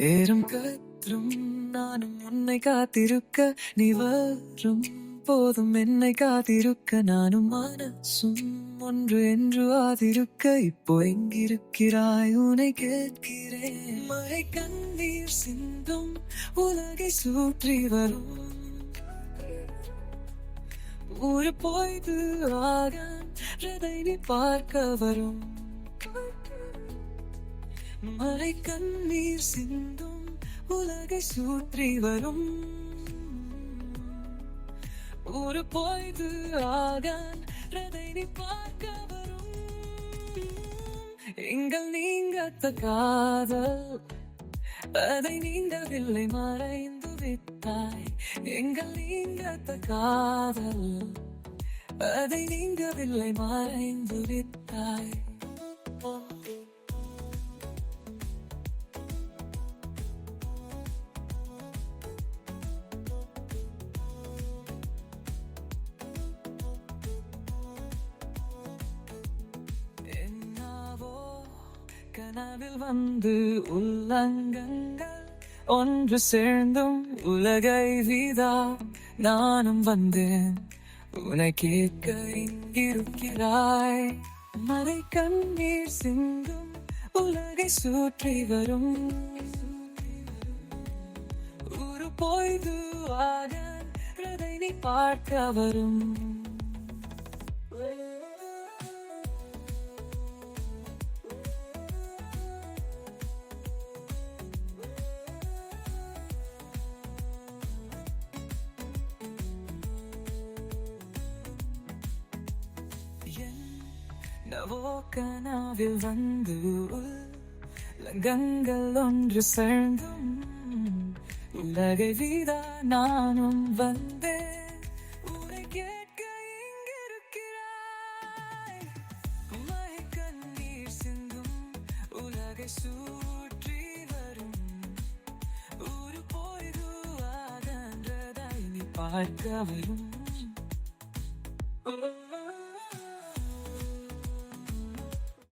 ஏறும் கற்றும் நானும் உன்னை காத்திருக்க, நீ வரும் போதும் என்னை காத்திருக்க, நானும் மனசும் ஒன்று என்று ஆதிருக்க. இப்போ எங்கிருக்கிறாய் உன்னை கேட்கிறேன். மழை கண்ணீர் சிந்தும் உலகை சுற்றி வரும் ஒரு பொய்து ஆகன்றதை நீ பார்க்க வரும். மழை கண்ணீர் சிந்தும் உலகை சுற்றி வரும் ஒரு பொய்து ஆகன்றதை நீ பார்க்க வரும். எங்கள் நீங்கத்த காதல் அதை நீங்கவில்லை, மறைந்து விட்டாய். எங்கள் நீங்கத்த காதல் அதை நீங்கவில்லை, மறைந்து விட்டாய். கனவில் வந்து உள்ளங்கங்கள் ஒன்று சேர்ந்தும் உலகை வீதா நானும் வந்தேன் உன்னை கேட்க இங்கிருக்கிறாய். மழை கண்ணீர் சிந்தும் உலகை சுற்றி வரும் ஒரு பொய்து ஆகன்றதை நீ பார்க்க வரும். நவோ கனவில் வந்து உலகங்கள் ஒன்று சேர்ந்தும் உலகை வீதா நானும் வந்தேன் உன்னை கேட்க இங்கிருக்கிறாய். மழை கண்ணீர் சிந்தும் உலகை சுற்றி வரும் ஒரு பொய்து ஆகன்றதை நீ பார்க்க வரும்.